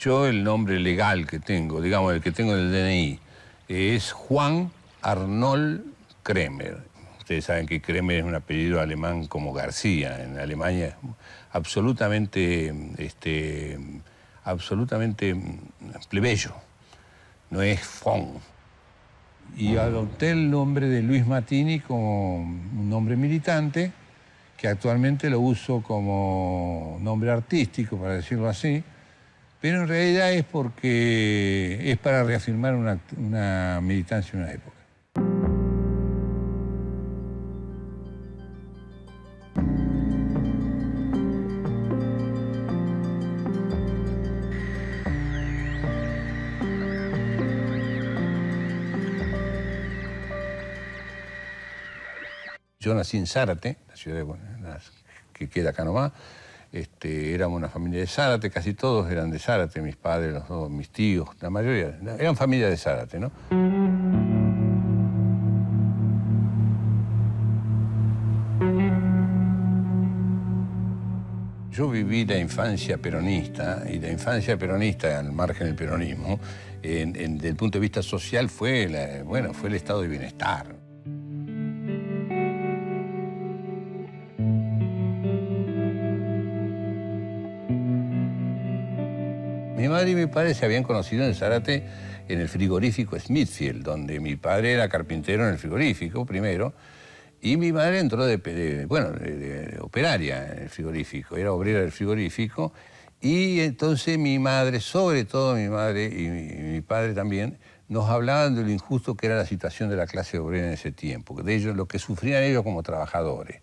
Yo el nombre legal que tengo, digamos el que tengo en el DNI, es Juan Arnold Kremer. Ustedes saben que Kremer es un apellido alemán como García. En Alemania es absolutamente plebeyo. No es von. Y adopté el nombre de Luis Mattini como un nombre militante, que actualmente lo uso como nombre artístico, para decirlo así, pero en realidad es porque es para reafirmar una militancia en una época. Yo nací en Zárate, la ciudad que queda acá nomás. Éramos una familia de Zárate, casi todos eran de Zárate, mis padres, los dos, mis tíos, la mayoría, eran familia de Zárate, ¿no? Yo viví la infancia peronista, y la infancia peronista, al margen del peronismo, desde el punto de vista social fue el estado de bienestar. Mi madre y mi padre se habían conocido en Zárate en el frigorífico Smithfield, donde mi padre era carpintero en el frigorífico primero, y mi madre entró de operaria en el frigorífico, era obrera del frigorífico, y entonces mi madre, sobre todo mi madre y mi padre también, nos hablaban de lo injusto que era la situación de la clase obrera en ese tiempo, de ellos, lo que sufrían ellos como trabajadores.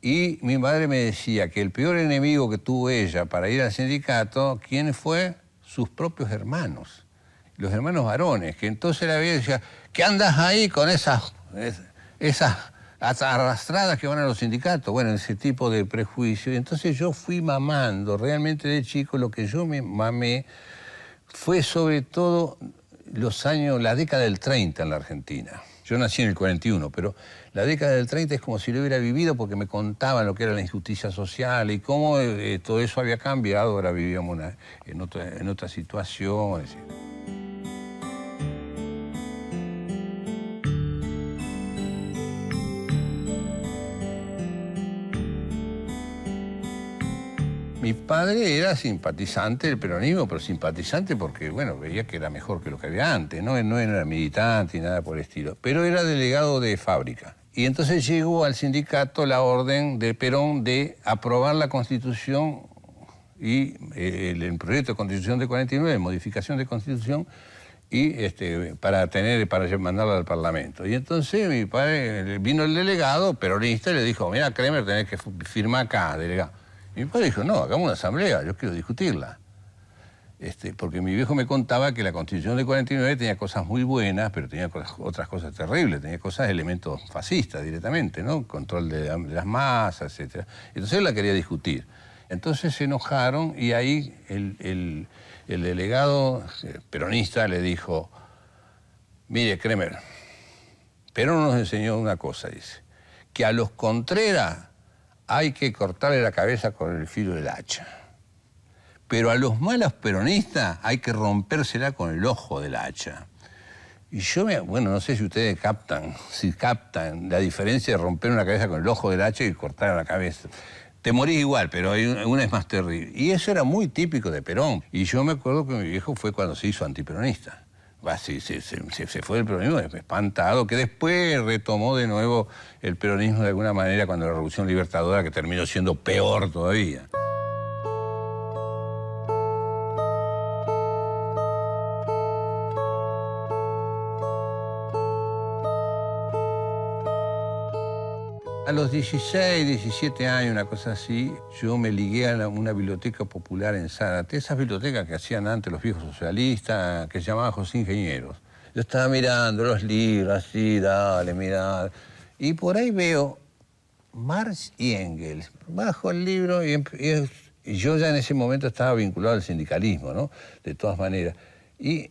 Y mi madre me decía que el peor enemigo que tuvo ella para ir al sindicato, ¿quién fue? Sus propios hermanos, los hermanos varones, que entonces la veía y decía, ¿qué andas ahí con esas arrastradas que van a los sindicatos? Bueno, ese tipo de prejuicio. Y entonces yo fui mamando, realmente de chico, lo que yo me mamé fue sobre todo la década del 30 en la Argentina. Yo nací en el 41, pero la década del 30 es como si lo hubiera vivido porque me contaban lo que era la injusticia social y cómo todo eso había cambiado. Ahora vivíamos en otra situación. Es decir. Mi padre era simpatizante del peronismo, pero simpatizante porque, bueno, veía que era mejor que lo que había antes, ¿no? No era militante ni nada por el estilo, pero era delegado de fábrica. Y entonces llegó al sindicato la orden de Perón de aprobar la Constitución y el proyecto de Constitución de 49, modificación de Constitución, y para mandarla al Parlamento. Y entonces mi padre, vino el delegado peronista y le dijo, mira, Kremer, tenés que firmar acá, delegado. Y mi padre dijo, no, hagamos una asamblea, yo quiero discutirla. Porque mi viejo me contaba que la Constitución de 49 tenía cosas muy buenas, pero tenía otras cosas terribles, tenía elementos fascistas directamente, ¿no? Control de las masas, etc. Entonces él la quería discutir. Entonces se enojaron y ahí el delegado peronista le dijo, mire, Kremer, Perón nos enseñó una cosa, dice, que a los Contreras hay que cortarle la cabeza con el filo del hacha. Pero a los malos peronistas hay que rompérsela con el ojo del hacha. Y yo, bueno, no sé si ustedes captan la diferencia de romper una cabeza con el ojo del hacha y cortar la cabeza. Te morís igual, pero una es más terrible. Y eso era muy típico de Perón. Y yo me acuerdo que mi viejo fue cuando se hizo antiperonista. Se fue del peronismo espantado, que después retomó de nuevo el peronismo de alguna manera cuando la Revolución Libertadora, que terminó siendo peor todavía. A los 16, 17 años, una cosa así, yo me ligué a una biblioteca popular en Zárate, esas bibliotecas que hacían antes los viejos socialistas, que se llamaban José Ingenieros. Yo estaba mirando los libros, así, dale, mirá. Y por ahí veo Marx y Engels. Bajo el libro y yo ya en ese momento estaba vinculado al sindicalismo, ¿no? De todas maneras. Y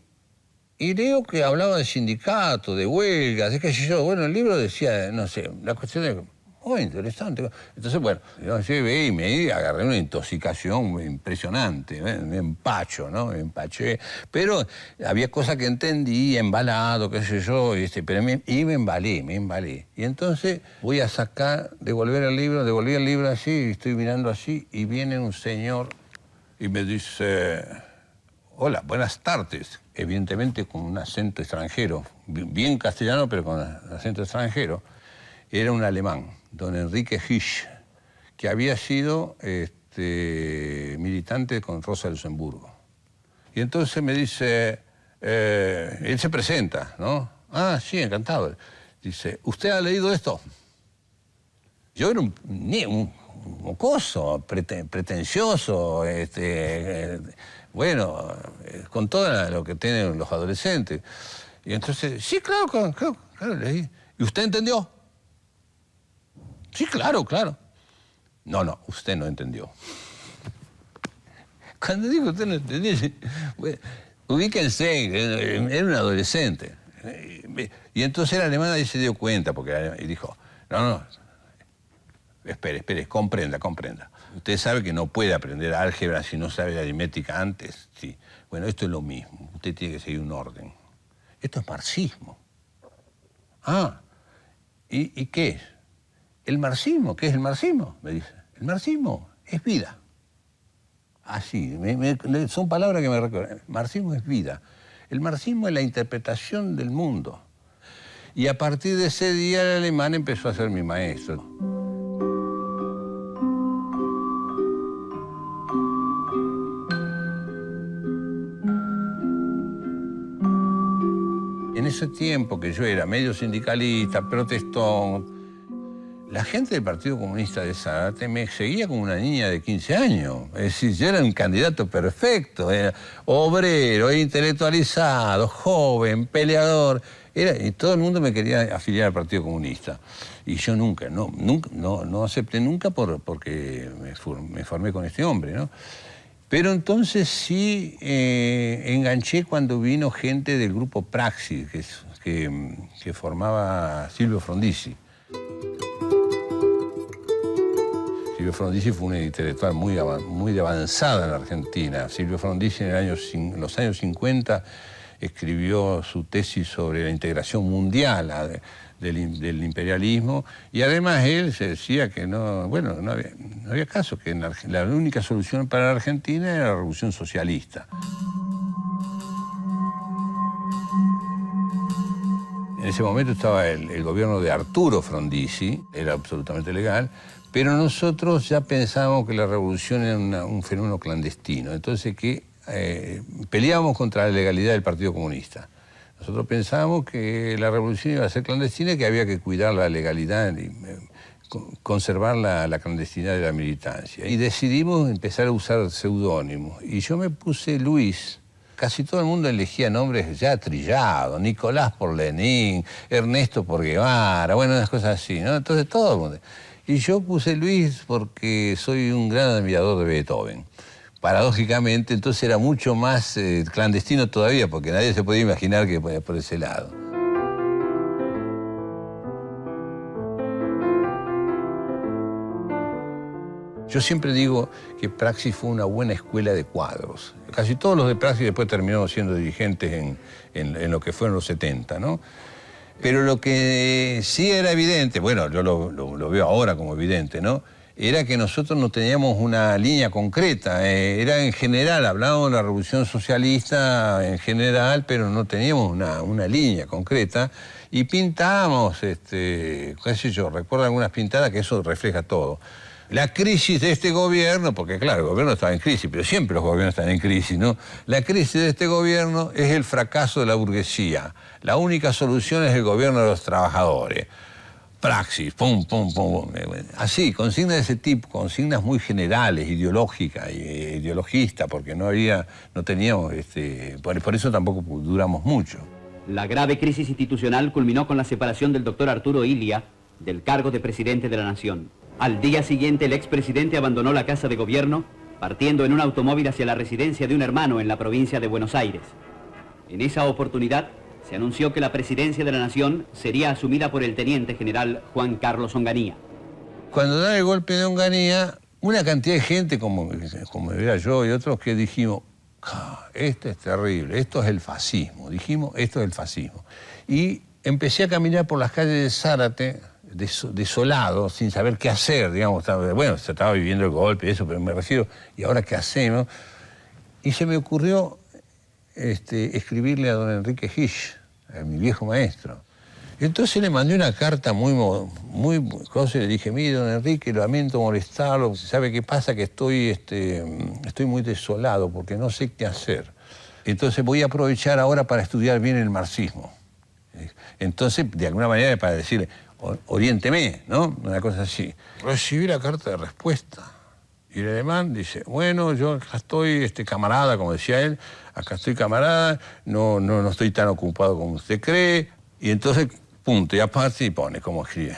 leo que hablaba de sindicatos, de huelgas, es que yo, bueno, el libro decía, no sé, la cuestión de Oh, interesante. Entonces, bueno, yo llevé y me agarré una intoxicación impresionante, me empacho, ¿no? Me empaché. Pero había cosas que entendí, embalado, qué sé yo, pero y me embalé. Y entonces voy a devolví el libro así, estoy mirando así, y viene un señor y me dice, hola, buenas tardes. Evidentemente con un acento extranjero, bien castellano, pero con acento extranjero. Era un alemán, don Enrique Hisch, que había sido militante con Rosa Luxemburgo. Y entonces me dice, él se presenta, ¿no? Ah, sí, encantado. Dice, ¿usted ha leído esto? Yo era un mocoso, pretencioso, bueno, con todo lo que tienen los adolescentes. Y entonces, sí, claro, leí. ¿Y usted entendió? Sí, claro. No, usted no entendió. Cuando digo usted no entendió, bueno, ubíquense, era un adolescente. Y entonces el alemán ahí se dio cuenta, y dijo, no, espere, comprenda. Usted sabe que no puede aprender álgebra si no sabe la aritmética antes. Sí. Bueno, esto es lo mismo. Usted tiene que seguir un orden. Esto es marxismo. Ah, ¿y qué es? El marxismo, ¿qué es el marxismo? Me dice. El marxismo es vida. Así, son palabras que me recuerdan. El marxismo es vida. El marxismo es la interpretación del mundo. Y a partir de ese día el alemán empezó a ser mi maestro. En ese tiempo que yo era medio sindicalista, protestón, la gente del Partido Comunista de Zárate me seguía como una niña de 15 años. Es decir, yo era un candidato perfecto, era obrero, intelectualizado, joven, peleador. Y todo el mundo me quería afiliar al Partido Comunista. Y yo no acepté nunca porque me formé con este hombre, ¿no? Pero entonces sí enganché cuando vino gente del grupo Praxis, que formaba Silvio Frondizi. Silvio Frondizi fue un intelectual muy avanzada en la Argentina. Silvio Frondizi en los años 50 escribió su tesis sobre la integración mundial del imperialismo, y además él se decía que no había caso, que la única solución para la Argentina era la revolución socialista. En ese momento estaba el gobierno de Arturo Frondizi, era absolutamente legal, pero nosotros ya pensábamos que la revolución era un fenómeno clandestino, entonces que peleábamos contra la legalidad del Partido Comunista. Nosotros pensábamos que la revolución iba a ser clandestina y que había que cuidar la legalidad y conservar la clandestinidad de la militancia. Y decidimos empezar a usar seudónimos. Y yo me puse Luis. Casi todo el mundo elegía nombres ya trillados. Nicolás por Lenin, Ernesto por Guevara, bueno, unas cosas así, ¿no? Entonces todo el mundo. Y yo puse Luis porque soy un gran admirador de Beethoven. Paradójicamente, entonces era mucho más clandestino todavía, porque nadie se podía imaginar que por ese lado. Yo siempre digo que Praxis fue una buena escuela de cuadros. Casi todos los de Praxis después terminaron siendo dirigentes en lo que fueron los 70, ¿no? Pero lo que sí era evidente, bueno, yo lo veo ahora como evidente, ¿no? Era que nosotros no teníamos una línea concreta. Era en general, hablábamos de la revolución socialista en general, pero no teníamos una línea concreta. Y pintábamos, qué sé yo, recuerdo algunas pintadas que eso refleja todo. La crisis de este gobierno, porque claro, el gobierno estaba en crisis, pero siempre los gobiernos están en crisis, ¿no? La crisis de este gobierno es el fracaso de la burguesía. La única solución es el gobierno de los trabajadores. Praxis, pum. Así, consignas de ese tipo, consignas muy generales, ideológicas, ideologistas, porque no teníamos, por eso tampoco duramos mucho. La grave crisis institucional culminó con la separación del doctor Arturo Illia del cargo de presidente de la Nación. Al día siguiente, el expresidente abandonó la Casa de Gobierno, partiendo en un automóvil hacia la residencia de un hermano en la provincia de Buenos Aires. En esa oportunidad, se anunció que la presidencia de la Nación sería asumida por el teniente general Juan Carlos Onganía. Cuando da el golpe de Onganía, una cantidad de gente, como era yo y otros, que dijimos, esto es terrible, esto es el fascismo. Dijimos, esto es el fascismo. Y empecé a caminar por las calles de Zárate, desolado, sin saber qué hacer, digamos. Bueno, se estaba viviendo el golpe y eso, pero me refiero, ¿y ahora qué hacemos? Y se me ocurrió escribirle a don Enrique Gish, a mi viejo maestro. Entonces le mandé una carta muy cosa y le dije, mire, don Enrique, lamento molestarlo, ¿sabe qué pasa? Que estoy muy desolado porque no sé qué hacer. Entonces voy a aprovechar ahora para estudiar bien el marxismo. Entonces, de alguna manera, para decirle, oriénteme, ¿no? Una cosa así. Recibí la carta de respuesta. Y el alemán dice, bueno, yo acá estoy, camarada, como decía él, acá estoy camarada, no estoy tan ocupado como usted cree. Y entonces, punto, y aparte, y pone como escribe.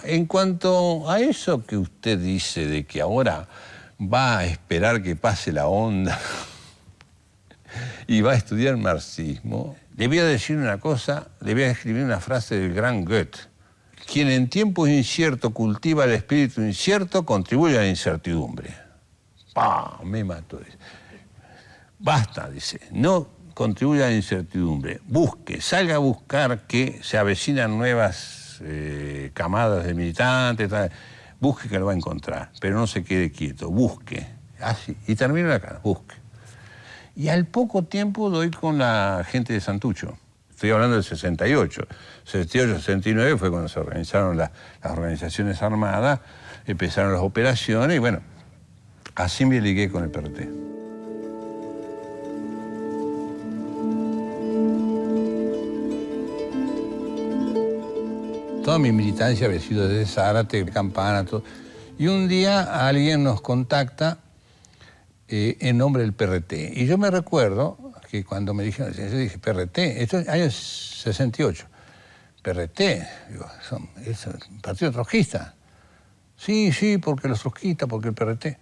En cuanto a eso que usted dice de que ahora va a esperar que pase la onda y va a estudiar marxismo, le voy a decir una cosa, le voy a escribir una frase del gran Goethe. Quien en tiempos inciertos cultiva el espíritu incierto contribuye a la incertidumbre. Me mató. Basta, dice, no contribuye a la incertidumbre. Busque, salga a buscar que se avecinan nuevas camadas de militantes. Busque que lo va a encontrar, pero no se quede quieto, busque. Así, y termina acá, busque. Y al poco tiempo doy con la gente de Santucho. Estoy hablando del 68. 68, 69 fue cuando se organizaron las organizaciones armadas, empezaron las operaciones y bueno, así me ligué con el PRT. Toda mi militancia había sido desde Zárate, Campana, todo. Y un día alguien nos contacta en nombre del PRT. Y yo me recuerdo que cuando me dijeron, yo dije, PRT, esto es año 68. PRT, digo, es un partido trotskista. Sí, porque los trotskistas, porque el PRT.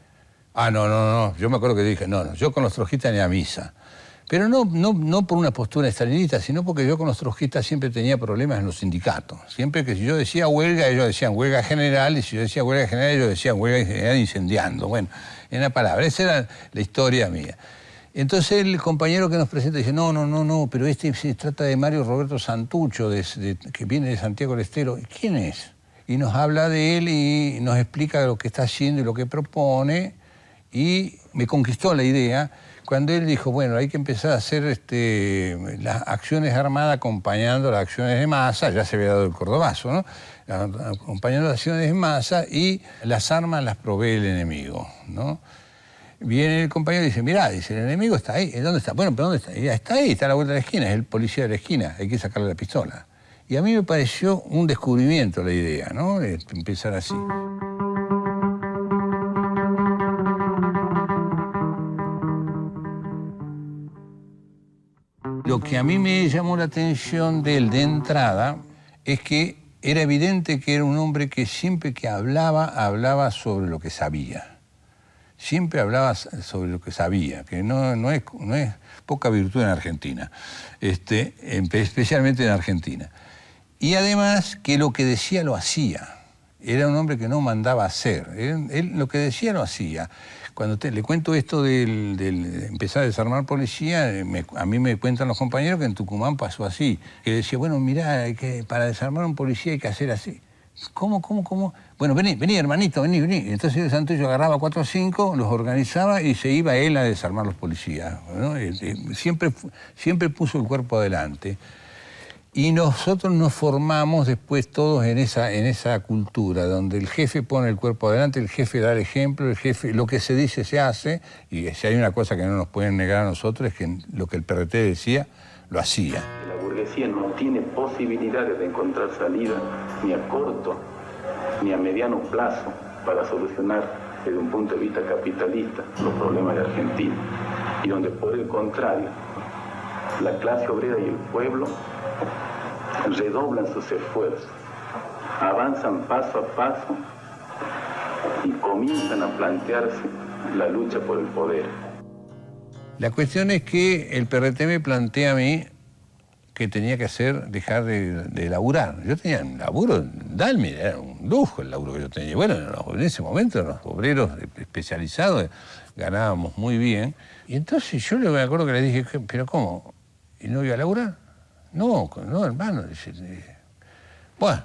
No, yo me acuerdo que dije, no, yo con los trotskistas ni a misa. Pero no por una postura estalinista, sino porque yo con los trotskistas siempre tenía problemas en los sindicatos. Siempre que si yo decía huelga, ellos decían huelga general, y si yo decía huelga general, ellos decían huelga general incendiando. Bueno, en una palabra, esa era la historia mía. Entonces el compañero que nos presenta dice, no, pero se trata de Mario Roberto Santucho, que viene de Santiago del Estero. ¿Quién es? Y nos habla de él y nos explica lo que está haciendo y lo que propone, y me conquistó la idea cuando él dijo, bueno, hay que empezar a hacer las acciones armadas acompañando las acciones de masa, ya se había dado el cordobazo, ¿no? Acompañando las acciones de masa, y las armas las provee el enemigo, ¿no? Viene el compañero y dice, mirá, dice, el enemigo está ahí. ¿Dónde está? Bueno, ¿pero dónde está? Ya está ahí, está a la vuelta de la esquina, es el policía de la esquina, hay que sacarle la pistola. Y a mí me pareció un descubrimiento la idea, ¿no? De empezar así. Lo que a mí me llamó la atención de él de entrada es que era evidente que era un hombre que siempre que hablaba sobre lo que sabía. Siempre hablaba sobre lo que sabía, que no es poca virtud en Argentina, especialmente en Argentina. Y además que lo que decía lo hacía. Era un hombre que no mandaba hacer. Él lo que decía lo hacía. Cuando le cuento esto del empezar a desarmar policía, a mí me cuentan los compañeros que en Tucumán pasó así. Que decía, bueno, mirá, para desarmar un policía hay que hacer así. ¿Cómo? Bueno, vení, hermanito, vení. Entonces Santucho agarraba 4 o 5, los organizaba y se iba él a desarmar los policías, ¿no? Siempre puso el cuerpo adelante. Y nosotros nos formamos después todos en esa cultura, donde el jefe pone el cuerpo adelante, el jefe da el ejemplo, el jefe, lo que se dice se hace, y si hay una cosa que no nos pueden negar a nosotros es que lo que el PRT decía, lo hacía. La burguesía no tiene posibilidades de encontrar salida ni a corto ni a mediano plazo para solucionar desde un punto de vista capitalista los problemas de Argentina, y donde por el contrario la clase obrera y el pueblo redoblan sus esfuerzos, avanzan paso a paso y comienzan a plantearse la lucha por el poder. La cuestión es que el PRT me plantea a mí que tenía que dejar de laburar. Yo tenía un laburo Dalmi era un lujo el laburo que yo tenía. Bueno, en ese momento los obreros especializados ganábamos muy bien. Y entonces yo me acuerdo que le dije, ¿pero cómo? ¿Y no iba a laburar? No, hermano. Dice, bueno,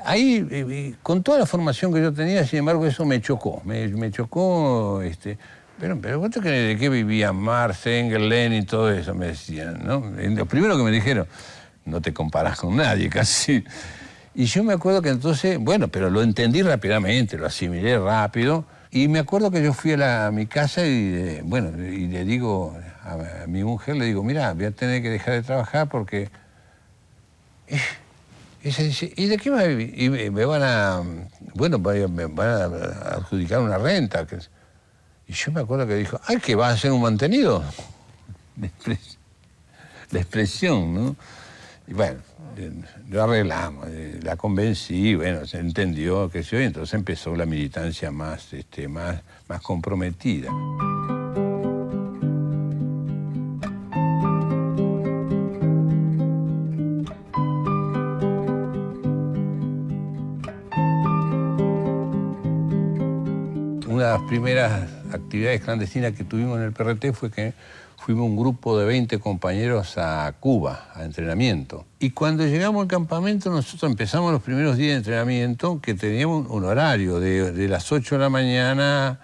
ahí, con toda la formación que yo tenía, sin embargo, eso me chocó. Me chocó, pero ¿cuánto que de qué vivían Marx, Engels, Lenin, todo eso? Me decían, ¿no? Lo primero que me dijeron, no te comparás con nadie, casi. Y yo me acuerdo que entonces, bueno, pero lo entendí rápidamente, lo asimilé rápido. Y me acuerdo que yo fui a mi casa y, y le digo a mi mujer, le digo, mira, voy a tener que dejar de trabajar porque... Ella dice, ¿y de qué va a vivir? Y me van a adjudicar una renta. Y yo me acuerdo que dijo, ¡ay, que va a ser un mantenido! La expresión, ¿no? Y bueno, lo arreglamos, la convencí, bueno, se entendió, qué sé yo, y entonces empezó la militancia más comprometida. Una de las primeras actividades clandestinas que tuvimos en el PRT fue que fuimos un grupo de 20 compañeros a Cuba, a entrenamiento. Y cuando llegamos al campamento, nosotros empezamos los primeros días de entrenamiento, que teníamos un horario de las 8 de la mañana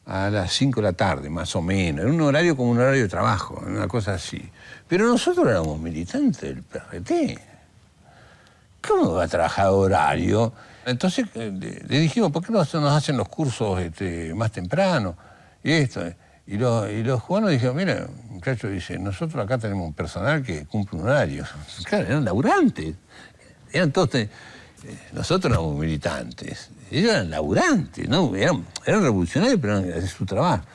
a las 5 de la tarde, más o menos. Era un horario como un horario de trabajo, una cosa así. Pero nosotros éramos militantes del PRT. ¿Cómo va a trabajar horario? Entonces le dijimos, ¿por qué no nos hacen los cursos más temprano? Y esto... Y los cubanos dijeron, mira, muchachos, dice, nosotros acá tenemos un personal que cumple un horario. Claro, eran laburantes. Eran todos... nosotros éramos militantes. Ellos eran laburantes, ¿no? Eran revolucionarios, pero eran su trabajo.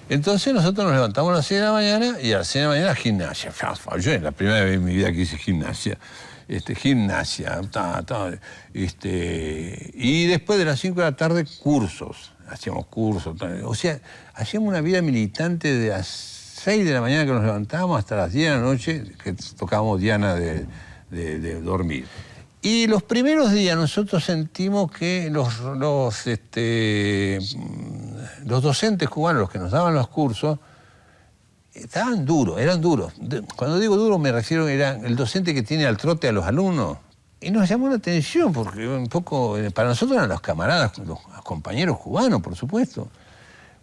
Entonces nosotros nos levantamos a las 6 de la mañana y a las 6 de la mañana gimnasia. Yo es la primera vez en mi vida que hice gimnasia. Gimnasia, y después de las 5 de la tarde, cursos. Hacíamos cursos, o sea, hacíamos una vida militante de las 6 de la mañana que nos levantábamos hasta las 10 de la noche, que tocábamos diana de dormir. Y los primeros días nosotros sentimos que los docentes cubanos, los que nos daban los cursos, estaban duros, eran duros. Cuando digo duros me refiero a el docente que tiene al trote a los alumnos. Y nos llamó la atención, porque un poco, para nosotros eran los camaradas, los compañeros cubanos, por supuesto.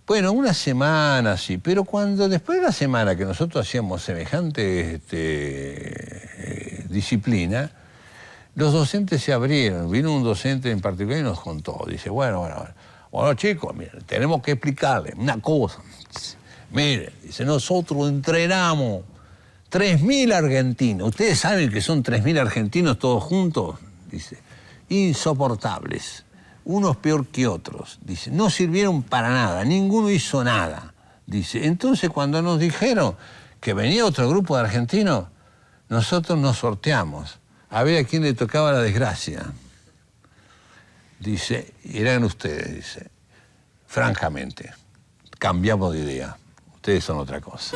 Bueno, una semana sí, pero después de la semana que nosotros hacíamos semejante disciplina, los docentes se abrieron. Vino un docente en particular y nos contó. Dice, bueno, chicos, miren, tenemos que explicarles una cosa. Miren, dice, nosotros entrenamos 3.000 argentinos. ¿Ustedes saben que son 3.000 argentinos todos juntos? Dice, insoportables. Unos peor que otros. Dice, no sirvieron para nada, ninguno hizo nada. Dice, entonces cuando nos dijeron que venía otro grupo de argentinos, nosotros nos sorteamos a ver a quién le tocaba la desgracia. Dice, eran ustedes, dice. Francamente, cambiamos de idea. Ustedes son otra cosa.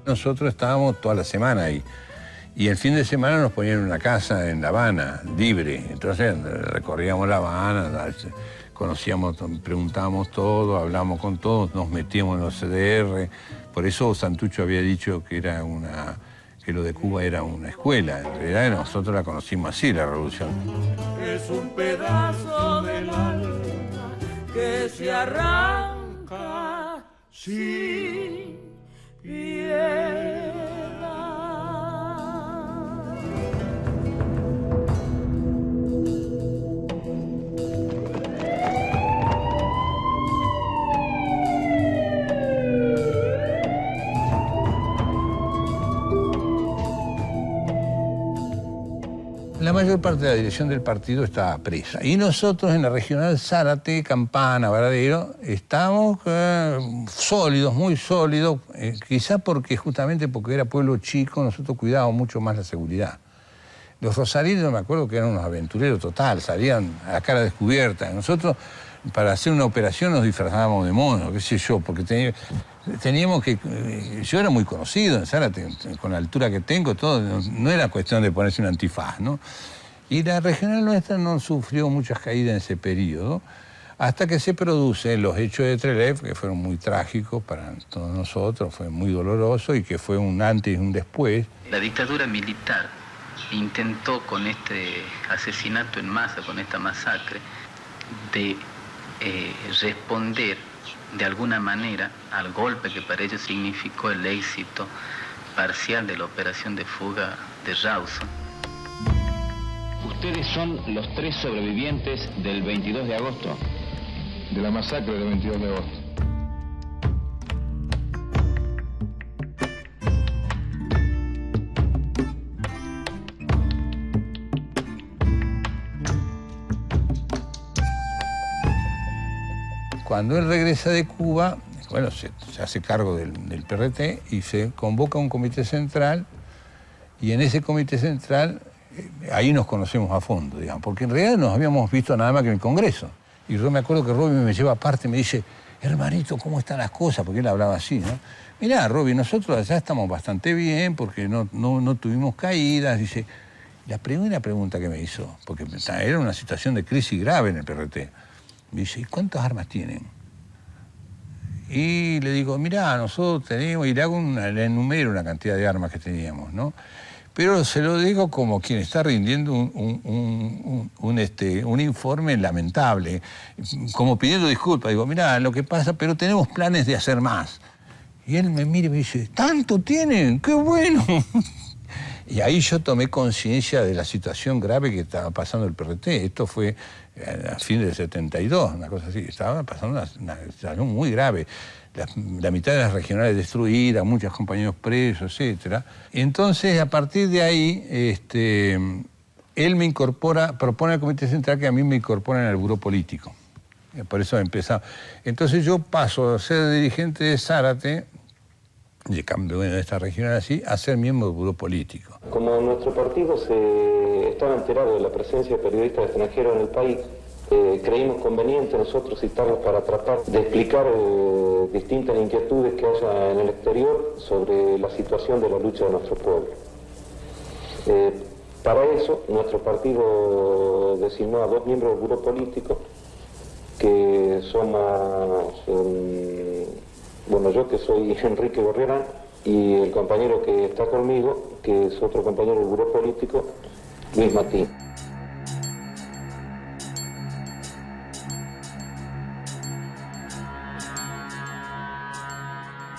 Nosotros estábamos toda la semana ahí. Y el fin de semana nos ponían en una casa en La Habana, libre. Entonces recorríamos La Habana, conocíamos, preguntábamos todo, hablamos con todos, nos metíamos en los CDR. Por eso Santucho había dicho que lo de Cuba era una escuela. En realidad nosotros la conocimos así, la revolución. Es un pedazo del alma que se arranca sin piedad. La mayor parte de la dirección del partido estaba presa. Y nosotros en la regional Zárate, Campana, Varadero, estábamos sólidos, muy sólidos, justamente porque era pueblo chico, nosotros cuidábamos mucho más la seguridad. Los rosarinos me acuerdo que eran unos aventureros total, salían a cara descubierta. Nosotros, para hacer una operación, nos disfrazábamos de monos, qué sé yo, porque teníamos que... Yo era muy conocido en Zárate, con la altura que tengo, todo, no era cuestión de ponerse un antifaz, ¿no? Y la regional nuestra no sufrió muchas caídas en ese periodo, hasta que se producen los hechos de Trelew, que fueron muy trágicos para todos nosotros, fue muy doloroso y que fue un antes y un después. La dictadura militar intentó con este asesinato en masa, con esta masacre, de responder de alguna manera al golpe que para ellos significó el éxito parcial de la operación de fuga de Rawson. Ustedes son los 3 sobrevivientes del 22 de agosto. De la masacre del 22 de agosto. Cuando él regresa de Cuba, bueno, se hace cargo del PRT y se convoca un comité central, y en ese comité central, ahí nos conocemos a fondo, digamos, porque en realidad nos habíamos visto nada más que en el Congreso. Y yo me acuerdo que Roby me lleva aparte y me dice, hermanito, ¿cómo están las cosas? Porque él hablaba así, ¿no? Mirá, Roby, nosotros allá estamos bastante bien porque no tuvimos caídas. Dice, la primera pregunta que me hizo, porque era una situación de crisis grave en el PRT, me dice, ¿y cuántas armas tienen? Y le digo, mirá, nosotros tenemos, y le enumero una cantidad de armas que teníamos, ¿no? Pero se lo digo como quien está rindiendo un informe lamentable, como pidiendo disculpas. Digo, mirá, lo que pasa, pero tenemos planes de hacer más. Y él me mira y me dice, ¿tanto tienen? ¡Qué bueno! Y ahí yo tomé conciencia de la situación grave que estaba pasando el PRT. Esto fue a fin del 72, una cosa así. Estaba pasando una situación muy grave. La mitad de las regionales destruidas, muchos compañeros presos, etc. Y entonces, a partir de ahí, él me propone al Comité Central que a mí me incorporen al Buró Político. Por eso empezamos. Entonces yo paso a ser dirigente de Zárate, de cambio de esta regional así, a ser miembro del Buró Político. Como nuestro partido estaba enterado de la presencia de periodistas extranjeros en el país, creímos conveniente nosotros citarlos para tratar de explicar distintas inquietudes que haya en el exterior sobre la situación de la lucha de nuestro pueblo. Para eso, nuestro partido designó a 2 miembros del Buró Político, que somos, bueno, yo que soy Enrique Gorriarán, y el compañero que está conmigo, que es otro compañero del Buró Político, Luis Martín.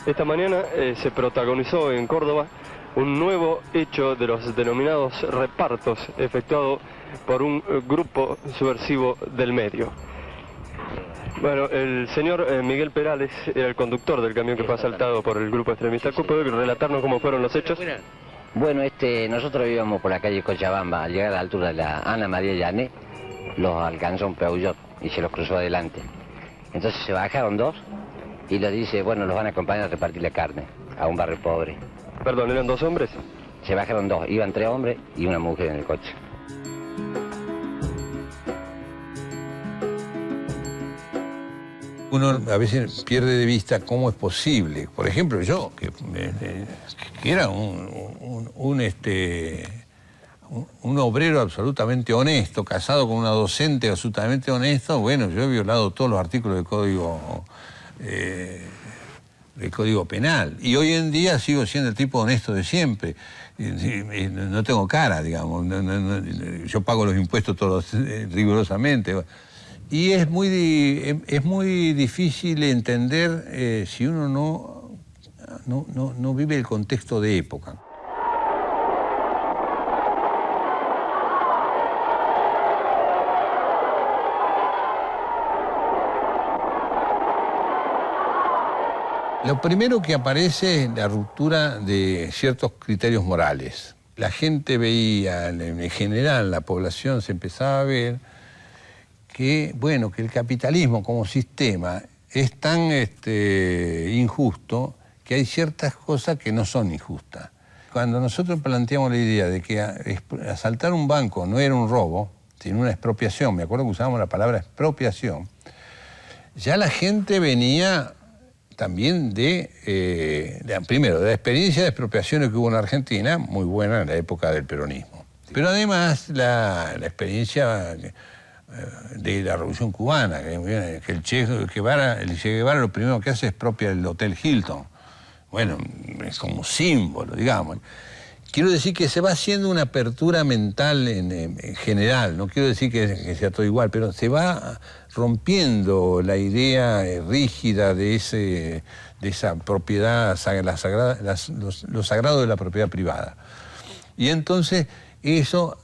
Esta mañana se protagonizó en Córdoba un nuevo hecho de los denominados repartos efectuado por un grupo subversivo del medio. Bueno, el señor Miguel Perales era el conductor del camión que fue asaltado por el grupo extremista. ¿Puede relatarnos cómo fueron los hechos? Bueno, nosotros íbamos por la calle Cochabamba, al llegar a la altura de la Ana María Llané, los alcanzó un Peugeot y se los cruzó adelante. Entonces se bajaron 2 y les dice, bueno, los van a acompañar a repartirle carne a un barrio pobre. Perdón, ¿eran 2 hombres? Se bajaron 2, iban 3 hombres y una mujer en el coche. Uno a veces pierde de vista cómo es posible. Por ejemplo, yo, que era un obrero absolutamente honesto, casado con una docente absolutamente honesto, bueno, yo he violado todos los artículos del Código Penal. Y hoy en día sigo siendo el tipo honesto de siempre. No tengo cara, digamos. Yo pago los impuestos todos rigurosamente. Y es muy difícil entender si uno no vive el contexto de época. Lo primero que aparece es la ruptura de ciertos criterios morales. La gente veía, en general, la población se empezaba a ver que, bueno, que el capitalismo como sistema es tan injusto que hay ciertas cosas que no son injustas. Cuando nosotros planteamos la idea de que asaltar un banco no era un robo, sino una expropiación, me acuerdo que usábamos la palabra expropiación, ya la gente venía también primero, de la experiencia de expropiaciones que hubo en Argentina, muy buena en la época del peronismo. Pero además la experiencia de la Revolución Cubana, que el Che Guevara lo primero que hace es expropia el Hotel Hilton. Bueno, es como símbolo, digamos. Quiero decir que se va haciendo una apertura mental en general, no quiero decir que sea todo igual, pero se va rompiendo la idea rígida de esa propiedad, lo sagrado de la propiedad privada. Y entonces eso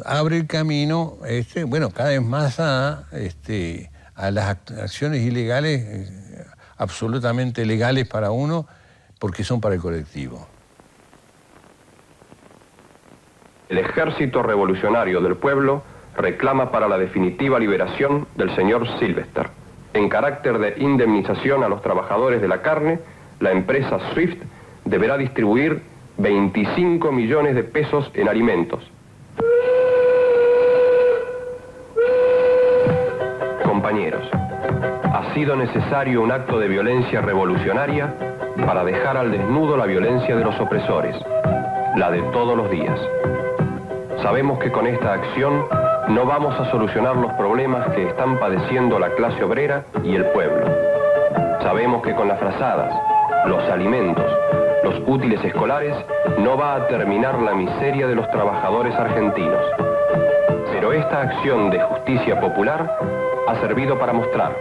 abre el camino, bueno, cada vez más a las acciones ilegales, absolutamente legales para uno, porque son para el colectivo. El Ejército Revolucionario del Pueblo reclama para la definitiva liberación del señor Sylvester. En carácter de indemnización a los trabajadores de la carne, la empresa Swift deberá distribuir 25 millones de pesos en alimentos. Compañeros, ha sido necesario un acto de violencia revolucionaria para dejar al desnudo la violencia de los opresores, la de todos los días. Sabemos que con esta acción no vamos a solucionar los problemas que están padeciendo la clase obrera y el pueblo. Sabemos que con las frazadas, los alimentos, los útiles escolares, no va a terminar la miseria de los trabajadores argentinos. Pero esta acción de justicia popular ha servido para mostrar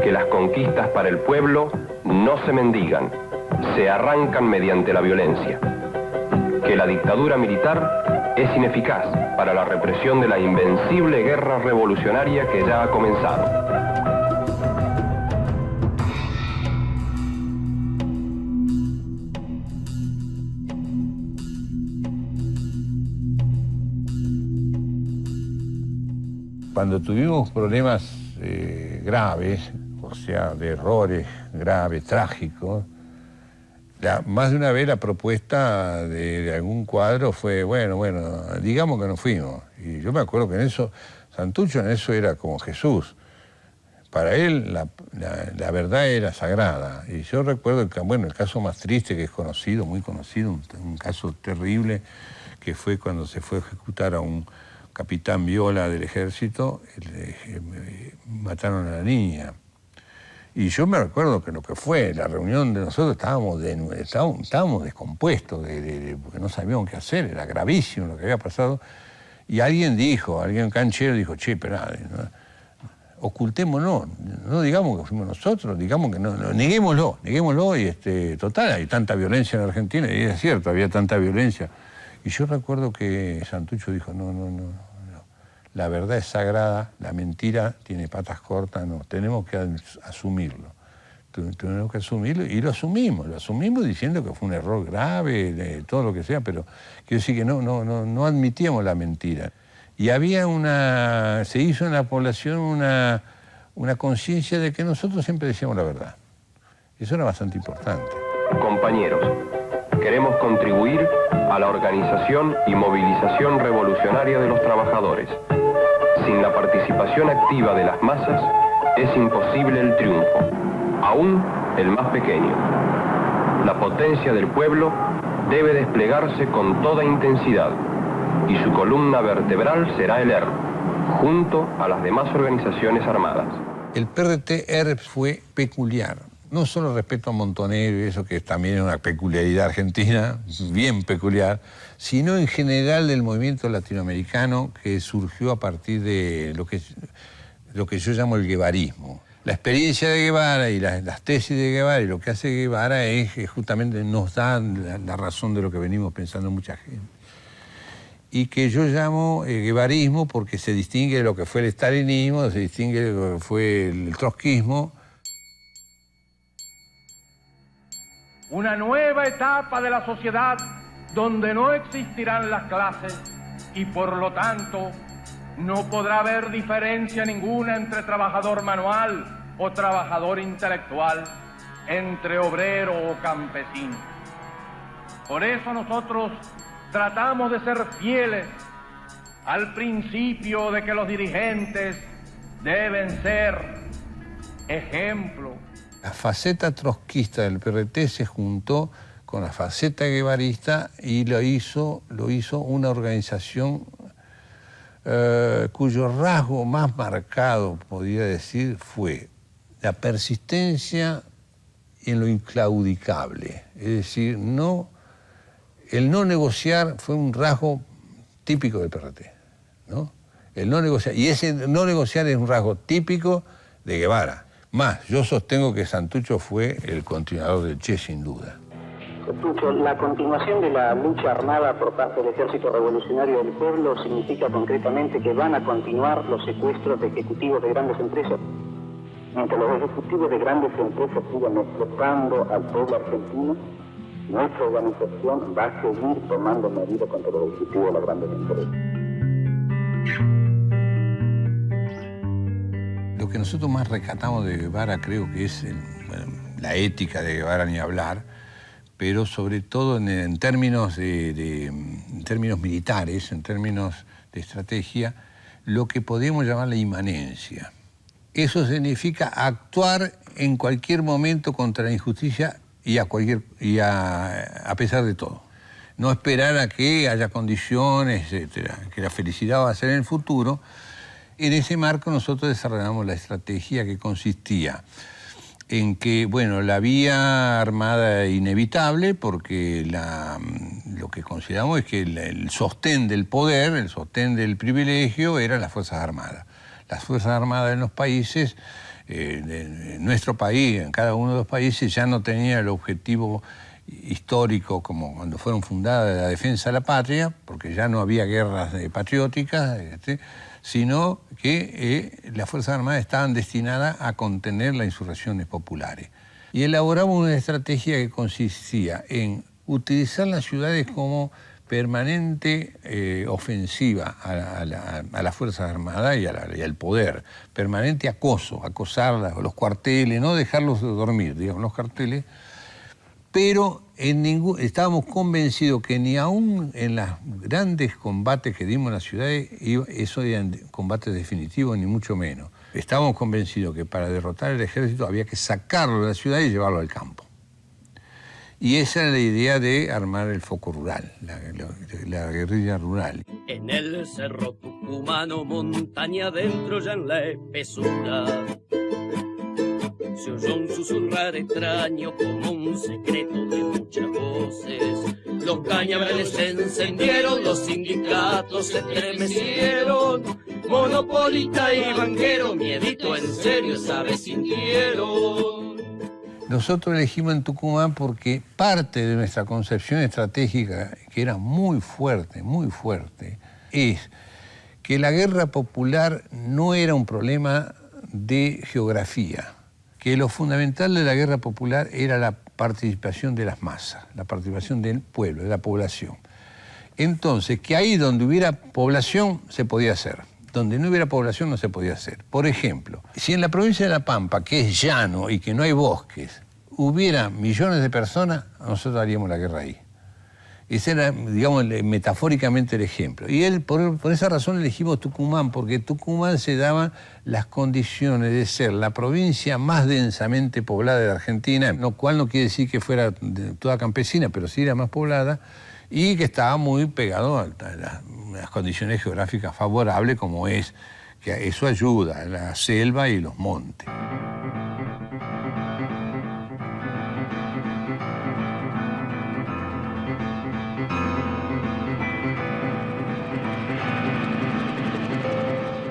que las conquistas para el pueblo no se mendigan, se arrancan mediante la violencia. Que la dictadura militar es ineficaz para la represión de la invencible guerra revolucionaria que ya ha comenzado. Cuando tuvimos problemas graves, o sea, de errores graves, trágicos, más de una vez la propuesta de algún cuadro fue, bueno, digamos que nos fuimos. Y yo me acuerdo que en eso, Santucho en eso era como Jesús. Para él la verdad era sagrada. Y yo recuerdo que, bueno, el caso más triste que es conocido, muy conocido, un caso terrible, que fue cuando se fue a ejecutar a un capitán Viola del ejército, mataron a la niña. Y yo me recuerdo que lo que fue la reunión de nosotros, estábamos descompuestos, porque no sabíamos qué hacer, era gravísimo lo que había pasado. Y alguien canchero dijo, che, esperá, ¿no? Ocultémonos, no digamos que fuimos nosotros, digamos que no, neguémoslo, y total, hay tanta violencia en Argentina, y es cierto, había tanta violencia. Y yo recuerdo que Santucho dijo, no. La verdad es sagrada, la mentira tiene patas cortas, no, tenemos que asumirlo. Tenemos que asumirlo y lo asumimos diciendo que fue un error grave, de todo lo que sea, pero quiero decir que no admitíamos la mentira. Y se hizo en la población una conciencia de que nosotros siempre decíamos la verdad. Eso era bastante importante. Compañeros, queremos contribuir a la organización y movilización revolucionaria de los trabajadores. Sin la participación activa de las masas, es imposible el triunfo, aún el más pequeño. La potencia del pueblo debe desplegarse con toda intensidad y su columna vertebral será el ERP, junto a las demás organizaciones armadas. El PRT-ERP fue peculiar, no solo respecto a Montonero y eso que también es una peculiaridad argentina, bien peculiar, sino en general del movimiento latinoamericano que surgió a partir de lo que yo llamo el guevarismo. La experiencia de Guevara y las tesis de Guevara y lo que hace Guevara es que justamente nos da la razón de lo que venimos pensando mucha gente. Y que yo llamo guevarismo porque se distingue de lo que fue el stalinismo, se distingue de lo que fue el trotskismo. Una nueva etapa de la sociedad donde no existirán las clases y por lo tanto no podrá haber diferencia ninguna entre trabajador manual o trabajador intelectual, entre obrero o campesino. Por eso nosotros tratamos de ser fieles al principio de que los dirigentes deben ser ejemplo. La faceta trotskista del PRT se juntó con la faceta guevarista y lo hizo una organización cuyo rasgo más marcado, podría decir, fue la persistencia en lo inclaudicable. Es decir, el no negociar fue un rasgo típico del PRT, ¿no? El no negociar. Y ese no negociar es un rasgo típico de Guevara. Más, yo sostengo que Santucho fue el continuador del Che, sin duda. Santucho, la continuación de la lucha armada por parte del Ejército Revolucionario del Pueblo significa concretamente que van a continuar los secuestros de ejecutivos de grandes empresas. Mientras los ejecutivos de grandes empresas sigan explotando al pueblo argentino, nuestra organización va a seguir tomando medidas contra los ejecutivos de las grandes empresas. Lo que nosotros más rescatamos de Guevara creo que es la ética de Guevara, ni hablar, pero sobre todo en términos en términos militares, en términos de estrategia, lo que podemos llamar la inmanencia. Eso significa actuar en cualquier momento contra la injusticia y a pesar de todo. No esperar a que haya condiciones, etcétera, que la felicidad va a ser en el futuro. En ese marco nosotros desarrollamos la estrategia que consistía en que, bueno, la vía armada era inevitable porque lo que consideramos es que el sostén del poder, el sostén del privilegio eran las Fuerzas Armadas. Las Fuerzas Armadas en los países, en nuestro país, en cada uno de los países, ya no tenía el objetivo histórico como cuando fueron fundadas de la defensa de la patria, porque ya no había guerras patrióticas, sino que las Fuerzas Armadas estaban destinadas a contener las insurrecciones populares. Y elaboramos una estrategia que consistía en utilizar las ciudades como permanente ofensiva a las Fuerzas Armadas y al poder, permanente acoso, acosarlas, los cuarteles, no dejarlos dormir, digamos, los cuarteles, pero estábamos convencidos que ni aún en los grandes combates que dimos en las ciudades, eso eran combates definitivos, ni mucho menos. Estábamos convencidos que para derrotar el ejército había que sacarlo de la ciudad y llevarlo al campo. Y esa era la idea de armar el foco rural, la guerrilla rural. En el cerro tucumano, montaña adentro, ya en la espesura, se oyó un susurrar extraño como un secreto de muchas voces. Los cañaverales se encendieron, los sindicatos se estremecieron, monopolista y banquero, miedito en serio esa vez sintieron. Nosotros elegimos en Tucumán porque parte de nuestra concepción estratégica, que era muy fuerte, es que la guerra popular no era un problema de geografía, que lo fundamental de la guerra popular era la participación de las masas, la participación del pueblo, de la población. Entonces, que ahí donde hubiera población se podía hacer. Donde no hubiera población no se podía hacer. Por ejemplo, si en la provincia de La Pampa, que es llano y que no hay bosques, hubiera millones de personas, nosotros haríamos la guerra ahí. Ese era, digamos, metafóricamente el ejemplo. Y por esa razón elegimos Tucumán, porque Tucumán se daban las condiciones de ser la provincia más densamente poblada de la Argentina, lo cual no quiere decir que fuera toda campesina, pero sí era más poblada, y que estaba muy pegado a las condiciones geográficas favorables, como es, que eso ayuda, la selva y los montes.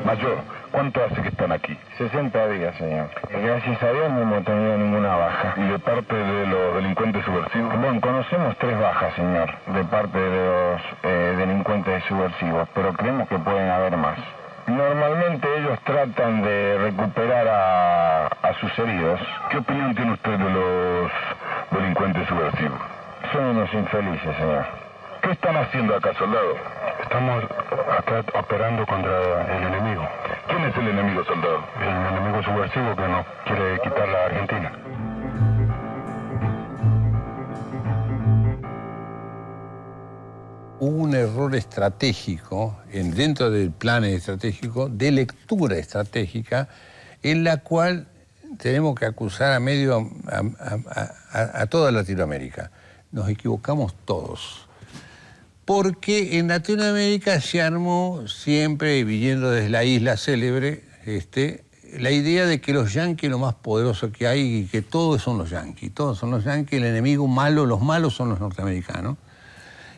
Mayor, ¿cuánto hace que están aquí? 60 días, señor. Gracias a Dios no hemos tenido ninguna baja. ¿Y de parte de los delincuentes subversivos? Bueno, conocemos 3 bajas, señor, de parte de los delincuentes subversivos, pero creemos que pueden haber más. Normalmente ellos tratan de recuperar a sus heridos. ¿Qué opinión tiene usted de los delincuentes subversivos? Son unos infelices, señor. ¿Qué están haciendo acá, soldado? Estamos acá operando contra el enemigo. ¿Quién es el enemigo, soldado? El enemigo subversivo que nos quiere quitar la Argentina. hubo un error estratégico, dentro del plan estratégico, de lectura estratégica, en la cual tenemos que acusar a toda Latinoamérica. Nos equivocamos todos. Porque en Latinoamérica se armó siempre, viniendo desde la isla célebre, la idea de que los yanquis es lo más poderoso que hay y que todos son los yanquis, el enemigo malo, los malos son los norteamericanos.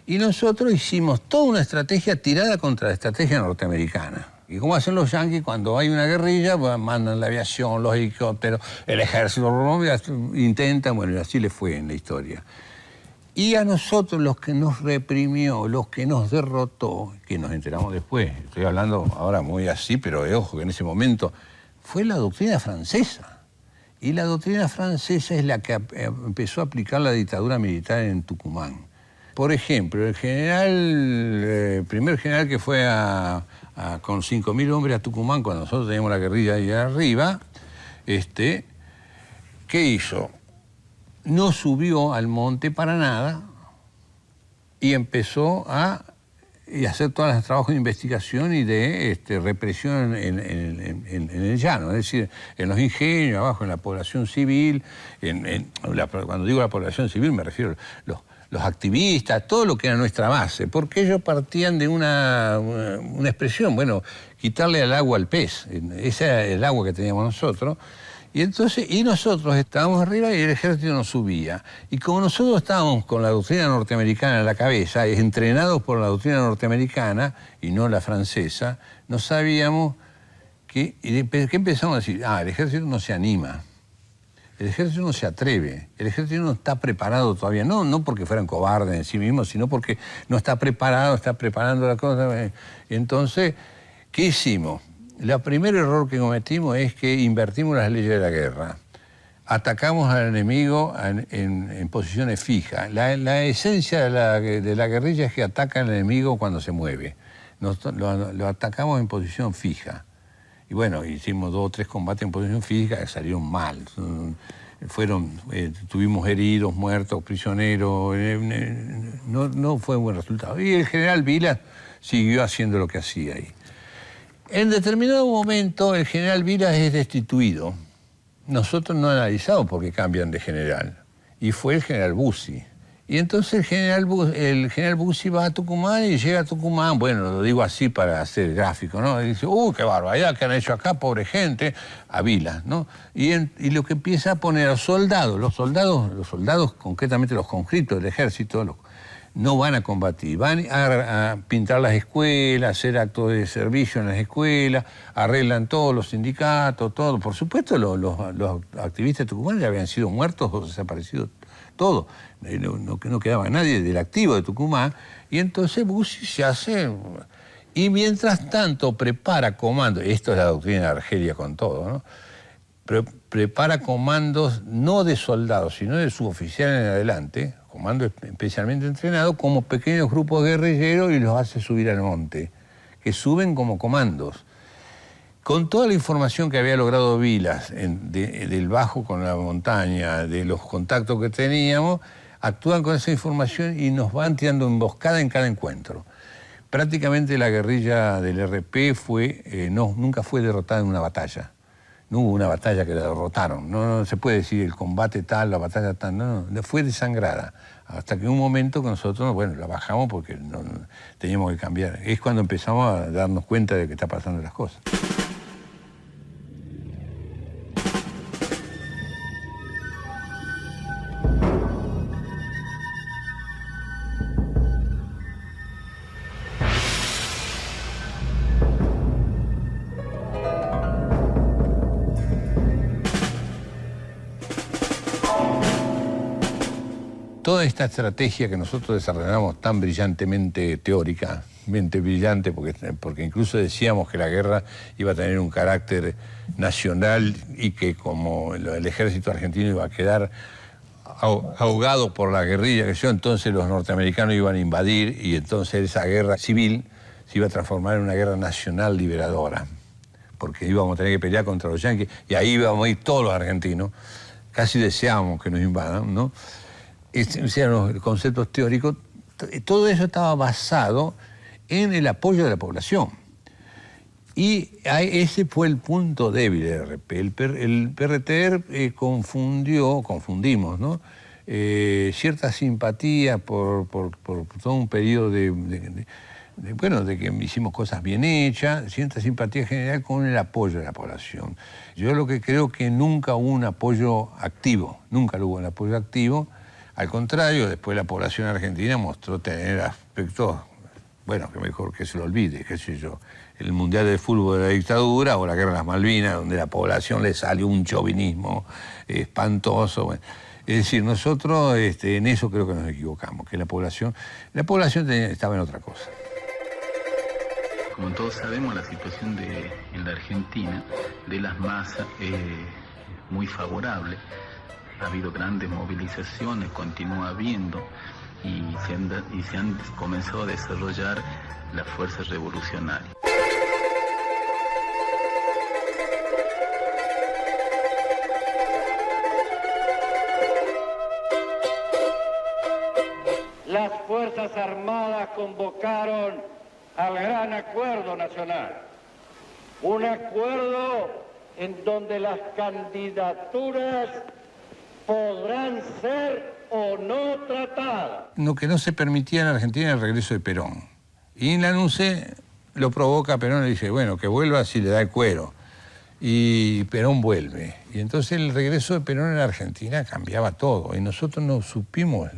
Y nosotros hicimos toda una estrategia tirada contra la estrategia norteamericana. Y como hacen los yanquis, cuando hay una guerrilla, pues, mandan la aviación, los helicópteros, el ejército, intentan, bueno, y así le fue en la historia. Y a nosotros, los que nos reprimió, los que nos derrotó, que nos enteramos después, estoy hablando ahora muy así, pero ojo que en ese momento fue la doctrina francesa. Y la doctrina francesa es la que empezó a aplicar la dictadura militar en Tucumán. Por ejemplo, el primer general que fue con 5.000 hombres a Tucumán, cuando nosotros teníamos la guerrilla ahí arriba, ¿qué hizo? No subió al monte para nada y empezó a hacer todos los trabajos de investigación y de represión en el llano, es decir, en los ingenios, abajo en la población civil, cuando digo la población civil me refiero a los activistas, todo lo que era nuestra base, porque ellos partían de una expresión, bueno, quitarle el agua al pez, ese era el agua que teníamos nosotros. Y nosotros estábamos arriba y el ejército nos subía. Y como nosotros estábamos con la doctrina norteamericana en la cabeza, entrenados por la doctrina norteamericana y no la francesa, no sabíamos ¿qué empezamos a decir? El ejército no se anima, el ejército no se atreve, el ejército no está preparado todavía, no porque fueran cobardes en sí mismos, sino porque no está preparado, está preparando la cosa. Entonces, ¿qué hicimos? El primer error que cometimos es que invertimos las leyes de la guerra. Atacamos al enemigo en posiciones fijas. La esencia de la guerrilla es que ataca al enemigo cuando se mueve. Lo atacamos en posición fija. Y bueno, hicimos 2 o 3 combates en posición fija que salieron mal. Tuvimos heridos, muertos, prisioneros. No fue un buen resultado. Y el general Vila siguió haciendo lo que hacía ahí. En determinado momento el general Vila es destituido. Nosotros no analizamos por qué cambian de general. Y fue el general Bussi. Y entonces el general Bussi va a Tucumán y llega a Tucumán, bueno, lo digo así para hacer gráfico, ¿no? Y dice, qué barbaridad que han hecho acá, pobre gente, a Vila, ¿no? Y lo que empieza a poner a los soldados, concretamente los conscriptos del ejército, no van a combatir, van a pintar las escuelas, hacer actos de servicio en las escuelas, arreglan todos los sindicatos, todo. Por supuesto, los activistas de Tucumán ya habían sido muertos o desaparecidos, todo. No quedaba nadie del activo de Tucumán. Y entonces Bussi se hace... Y mientras tanto prepara comandos, esto es la doctrina de Argelia con todo, ¿no? Prepara comandos no de soldados, sino de suboficiales en adelante, comandos especialmente entrenados, como pequeños grupos guerrilleros y los hace subir al monte, que suben como comandos. Con toda la información que había logrado Vilas, del bajo con la montaña, de los contactos que teníamos, actúan con esa información y nos van tirando emboscada en cada encuentro. Prácticamente la guerrilla del RP nunca fue derrotada en una batalla. No hubo una batalla que la derrotaron. No se puede decir el combate tal, la batalla tal. No, fue desangrada. Hasta que un momento que nosotros, la bajamos porque teníamos que cambiar. Es cuando empezamos a darnos cuenta de que está pasando las cosas. Toda esta estrategia que nosotros desarrollamos tan brillantemente teóricamente brillante, porque incluso decíamos que la guerra iba a tener un carácter nacional y que como el ejército argentino iba a quedar ahogado por la guerrilla, entonces los norteamericanos iban a invadir y entonces esa guerra civil se iba a transformar en una guerra nacional liberadora, porque íbamos a tener que pelear contra los yanquis y ahí íbamos a ir todos los argentinos. Casi deseábamos que nos invadan, ¿no? Esos eran los conceptos teóricos, todo eso estaba basado en el apoyo de la población. Y ese fue el punto débil del RP. El PRT confundimos, ¿no? Cierta simpatía por todo un periodo de que hicimos cosas bien hechas, cierta simpatía general con el apoyo de la población. Yo lo que creo que nunca hubo un apoyo activo, al contrario, después la población argentina mostró tener aspectos, bueno, que mejor que se lo olvide, qué sé yo, el Mundial de Fútbol de la dictadura o la Guerra de las Malvinas, donde la población le salió un chauvinismo espantoso. Bueno, es decir, nosotros en eso creo que nos equivocamos, que la población estaba en otra cosa. Como todos sabemos, la situación en la Argentina de las masas es muy favorable. Ha habido grandes movilizaciones, continúa habiendo, y se han comenzado a desarrollar las fuerzas revolucionarias. Las Fuerzas Armadas convocaron al Gran Acuerdo Nacional, un acuerdo en donde las candidaturas podrán ser o no tratadas. Lo que no se permitía en Argentina era el regreso de Perón. Y en la NUCE lo provoca Perón y dice, bueno, que vuelva si le da el cuero. Y Perón vuelve. Y entonces el regreso de Perón en Argentina cambiaba todo. Y nosotros no supimos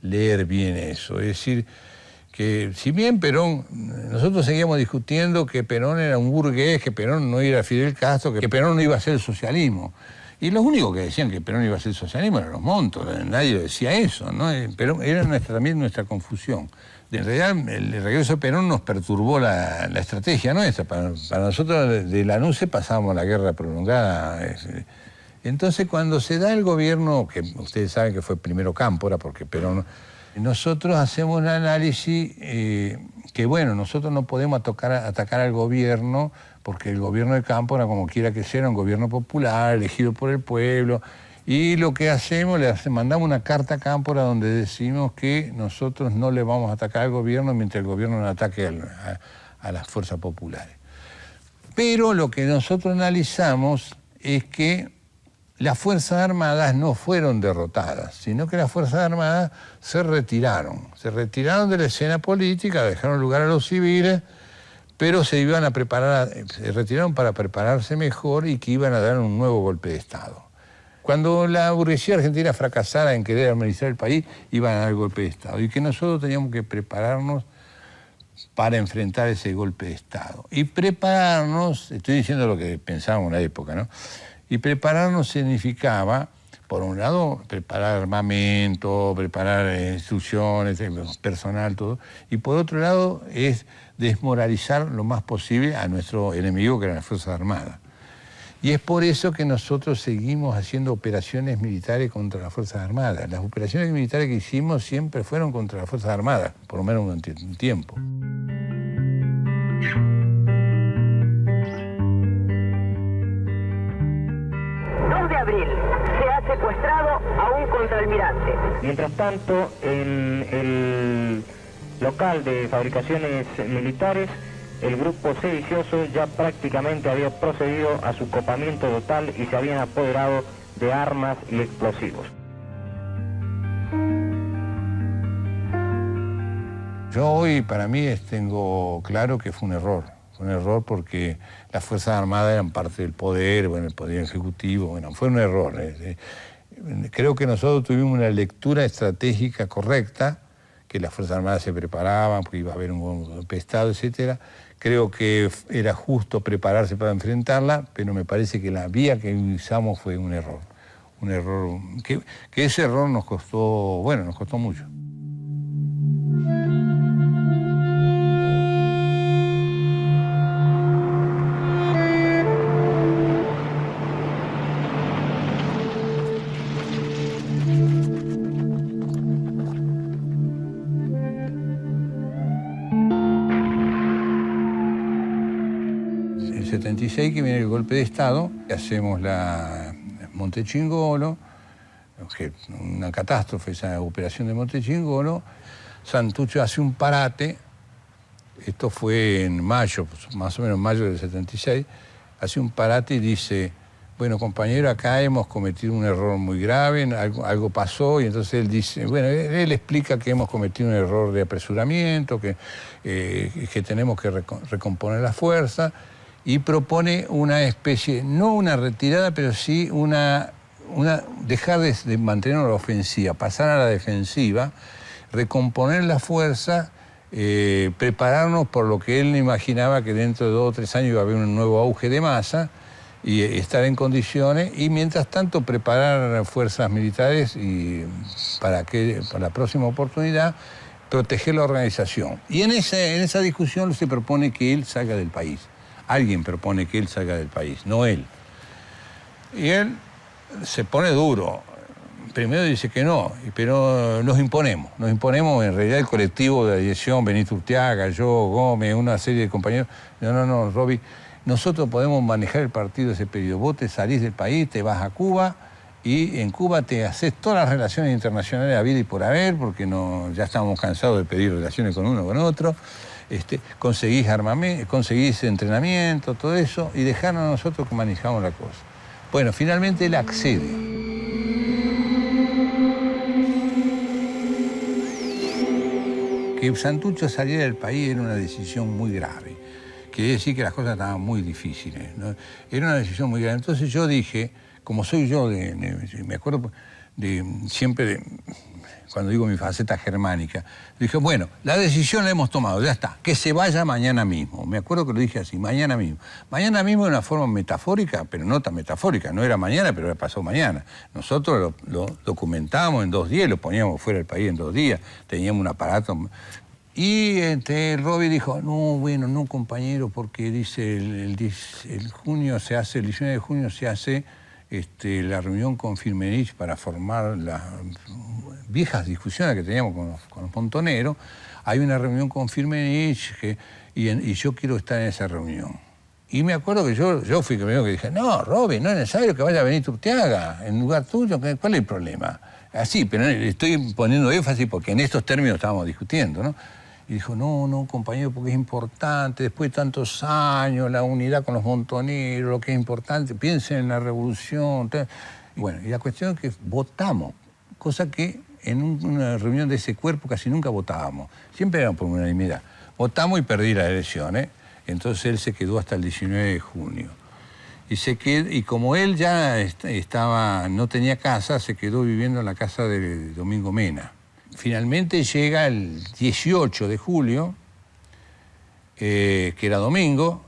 leer bien eso. Es decir, que si bien Perón, nosotros seguíamos discutiendo que Perón era un burgués, que Perón no era Fidel Castro, que Perón no iba a ser el socialismo. Y los únicos que decían que Perón iba a ser el socialismo eran los Montos, nadie decía eso, ¿no? Pero era también nuestra confusión. En realidad, el regreso de Perón nos perturbó la estrategia nuestra. Para nosotros, de la NUCE pasábamos la guerra prolongada. Entonces, cuando se da el gobierno, que ustedes saben que fue primero Cámpora, porque Perón... Nosotros hacemos un análisis que, bueno, nosotros no podemos atacar al gobierno, porque el gobierno de Cámpora, como quiera que sea, era un gobierno popular, elegido por el pueblo, y lo que hacemos, mandamos una carta a Cámpora donde decimos que nosotros no le vamos a atacar al gobierno mientras el gobierno no ataque a las fuerzas populares. Pero lo que nosotros analizamos es que las Fuerzas Armadas no fueron derrotadas, sino que las Fuerzas Armadas se retiraron de la escena política, dejaron lugar a los civiles, pero se retiraron para prepararse mejor y que iban a dar un nuevo golpe de Estado. Cuando la burguesía argentina fracasara en querer administrar el país, iban a dar el golpe de Estado, y que nosotros teníamos que prepararnos para enfrentar ese golpe de Estado. Y prepararnos, estoy diciendo lo que pensábamos en la época, ¿no? Y prepararnos significaba, por un lado, preparar armamento, preparar instrucciones, personal, todo. Y por otro lado, es desmoralizar lo más posible a nuestro enemigo, que eran las Fuerzas Armadas. Y es por eso que nosotros seguimos haciendo operaciones militares contra las Fuerzas Armadas. Las operaciones militares que hicimos siempre fueron contra las Fuerzas Armadas, por lo menos durante un tiempo. 2 de abril se ha secuestrado a un contraalmirante. Mientras tanto, en el local de fabricaciones militares, el grupo sedicioso ya prácticamente había procedido a su copamiento total y se habían apoderado de armas y explosivos. Yo hoy, para mí, tengo claro que fue un error. Fue un error porque las Fuerzas Armadas eran parte del poder, bueno, el poder ejecutivo, bueno, fue un error. Creo que nosotros tuvimos una lectura estratégica correcta, que las Fuerzas Armadas se preparaban, porque iba a haber un golpe de Estado, etc. Creo que era justo prepararse para enfrentarla, pero me parece que la vía que usamos fue un error. Un error, que ese error nos costó, bueno, nos costó mucho. En el 76, que viene el golpe de Estado, hacemos la Montechingolo, una catástrofe esa operación de Montechingolo, Santucho hace un parate, esto fue en mayo, más o menos mayo del 76, hace un parate y dice, bueno, compañero, acá hemos cometido un error muy grave, algo pasó, y entonces él dice, bueno, él explica que hemos cometido un error de apresuramiento, que tenemos que recomponer la fuerza, y propone una especie, no una retirada, pero sí dejar de mantener la ofensiva, pasar a la defensiva, recomponer la fuerza, prepararnos por lo que él imaginaba que dentro de 2 o 3 años iba a haber un nuevo auge de masa, y estar en condiciones, y mientras tanto preparar fuerzas militares para la próxima oportunidad proteger la organización. Y en esa discusión se propone que él salga del país. Alguien propone que él salga del país, no él. Y él se pone duro. Primero dice que no, pero nos imponemos, en realidad el colectivo de la dirección, Benito Urteaga, yo, Gómez, una serie de compañeros. No, Roby, nosotros podemos manejar el partido ese periodo. Vos te salís del país, te vas a Cuba, y en Cuba te haces todas las relaciones internacionales a vida y por haber, porque ya estamos cansados de pedir relaciones con uno o con otro. Conseguís armamento, conseguís entrenamiento, todo eso, y dejarnos a nosotros que manejamos la cosa. Bueno, finalmente él accede. Que Santucho saliera del país era una decisión muy grave. Quiere decir que las cosas estaban muy difíciles, ¿no? Era una decisión muy grave. Entonces yo dije, como soy yo, me acuerdo siempre cuando digo mi faceta germánica, dije, bueno, la decisión la hemos tomado, ya está, que se vaya mañana mismo. Me acuerdo que lo dije así, mañana mismo. Mañana mismo de una forma metafórica, pero no tan metafórica, no era mañana, pero era pasado mañana. Nosotros lo documentábamos en 2 días, lo poníamos fuera del país en 2 días, teníamos un aparato. Y Roby dijo, no, compañero, porque dice el 19 de junio se hace la reunión con Firmenich para formar las viejas discusiones que teníamos con los montoneros. Hay una reunión con Firmenich y yo quiero estar en esa reunión. Y me acuerdo que yo fui el primero que dije, no, Roby, no es necesario que vaya a Benito Urteaga en lugar tuyo, ¿cuál es el problema? Así, pero estoy poniendo énfasis porque en estos términos estábamos discutiendo, ¿no? Y dijo, no, compañero, porque es importante, después de tantos años, la unidad con los montoneros, lo que es importante, piensen en la revolución. Y bueno, y la cuestión es que votamos, cosa que en una reunión de ese cuerpo casi nunca votábamos, siempre era por unanimidad. Votamos y perdí las elecciones, entonces él se quedó hasta el 19 de junio. Y como él ya no tenía casa, se quedó viviendo en la casa de Domingo Mena. Finalmente llega el 18 de julio, que era domingo,